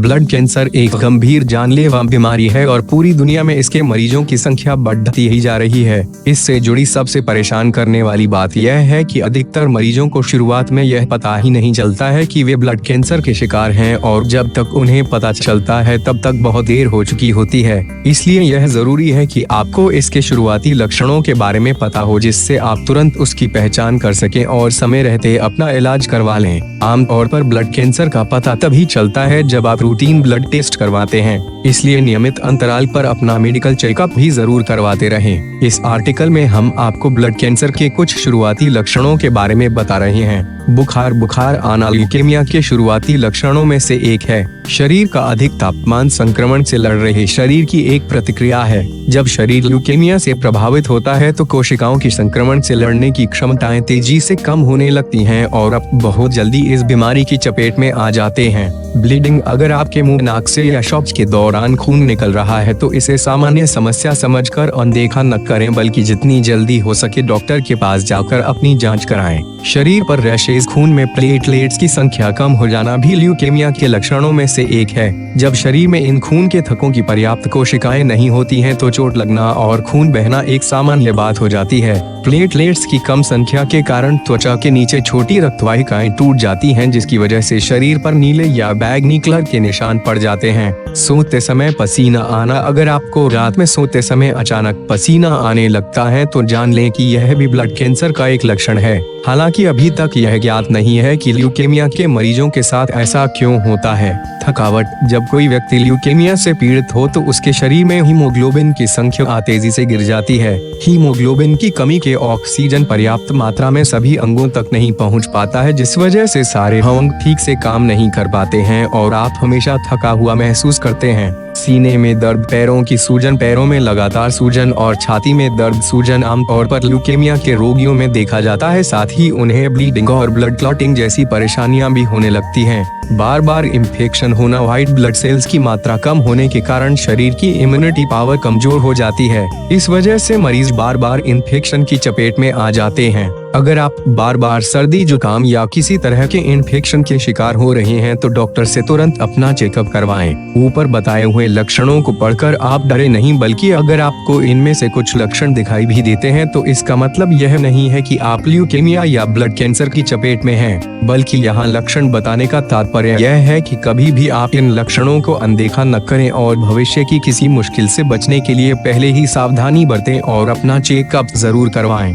Blood cancer एक गंभीर जानलेवा बीमारी है और पूरी दुनिया में इसके मरीजों की संख्या बढ़ती ही जा रही है। इससे जुड़ी सबसे परेशान करने वाली बात यह है कि अधिकतर मरीजों को शुरुआत में यह पता ही नहीं चलता है कि वे ब्लड कैंसर के शिकार हैं और जब तक उन्हें पता चलता है तब तक बहुत देर हो चुकी होती है। इसलिए यह जरूरी है कि आपको इसके शुरुआती लक्षणों के बारे में पता हो, जिससे आप तुरंत उसकी पहचान कर सकें और समय रहते अपना इलाज करवा लें। आमतौर पर ब्लड कैंसर का पता तभी चलता है जब आप रूटीन ब्लड टेस्ट करवाते हैं, इसलिए नियमित अंतराल पर अपना मेडिकल चेकअप भी जरूर करवाते रहें। इस आर्टिकल में हम आपको ब्लड कैंसर के कुछ शुरुआती लक्षणों के बारे में बता रहे हैं। बुखार आना ल्यूकेमिया के शुरुआती लक्षणों में से एक है। शरीर का अधिक तापमान संक्रमण से लड़ रहे शरीर की एक प्रतिक्रिया है। जब शरीर ल्यूकेमिया से प्रभावित होता है तो कोशिकाओं की संक्रमण से लड़ने की क्षमताएं तेजी से कम होने लगती हैं और आप बहुत जल्दी इस बीमारी की चपेट में आ जाते हैं। ब्लीडिंग, अगर आपके मुंह, नाक से या शौच के दौरान खून निकल रहा है तो इसे सामान्य समस्या समझकर अनदेखा न करें, बल्कि जितनी जल्दी हो सके डॉक्टर के पास जाकर अपनी जांच कराएं। शरीर पर रैशेज, खून में प्लेटलेट्स की संख्या कम हो जाना भी ल्यूकेमिया के लक्षणों में से एक है। जब शरीर में इन खून के थक्कों की पर्याप्त कोशिकाएं नहीं होती हैं तो चोट लगना और खून बहना एक सामान्य बात हो जाती है। प्लेटलेट्स की कम संख्या के कारण त्वचा के नीचे छोटी रक्तवाहिकाएं टूट जाती हैं, जिसकी वजह से शरीर पर नीले या बैंगनी कलर के निशान पड़ जाते हैं। सोते समय पसीना आना, अगर आपको रात में सोते समय अचानक पसीना आने लगता है तो जान लें कि यह भी ब्लड कैंसर का एक लक्षण है। हालांकि अभी तक यह ज्ञात नहीं है कि ल्यूकेमिया के मरीजों के साथ ऐसा क्यों होता है। थकावट, जब कोई व्यक्ति ल्यूकेमिया से पीड़ित हो तो उसके शरीर में हीमोग्लोबिन की संख्या तेजी से गिर जाती है। हीमोग्लोबिन की कमी के ऑक्सीजन पर्याप्त मात्रा में सभी अंगों तक नहीं पहुंच पाता है, जिस वजह से सारे अंग ठीक से काम नहीं कर पाते हैं और आप हमेशा थका हुआ महसूस करते हैं। सीने में दर्द, पैरों की सूजन, पैरों में लगातार सूजन और छाती में दर्द। सूजन आमतौर पर ल्यूकेमिया के रोगियों में देखा जाता है, साथ ही उन्हें ब्लीडिंग और ब्लड क्लॉटिंग जैसी परेशानियां भी होने लगती हैं। बार बार इन्फेक्शन होना, व्हाइट ब्लड सेल्स की मात्रा कम होने के कारण शरीर की इम्यूनिटी पावर कमजोर हो जाती है। इस वजह से मरीज बार बार इन्फेक्शन की चपेट में आ जाते हैं। अगर आप बार बार सर्दी, जुकाम या किसी तरह के इन्फेक्शन के शिकार हो रहे हैं तो डॉक्टर से तुरंत अपना चेकअप करवाएं। ऊपर बताए हुए लक्षणों को पढ़कर आप डरे नहीं, बल्कि अगर आपको इनमें से कुछ लक्षण दिखाई भी देते हैं तो इसका मतलब यह नहीं है कि आप ल्यूकेमिया या ब्लड कैंसर की चपेट में हैं, बल्कि यहाँ लक्षण बताने का तात्पर्य यह है कि कभी भी आप इन लक्षणों को अनदेखा न करें और भविष्य की किसी मुश्किल से बचने के लिए पहले ही सावधानी बरतें और अपना चेकअप जरूर करवाएं।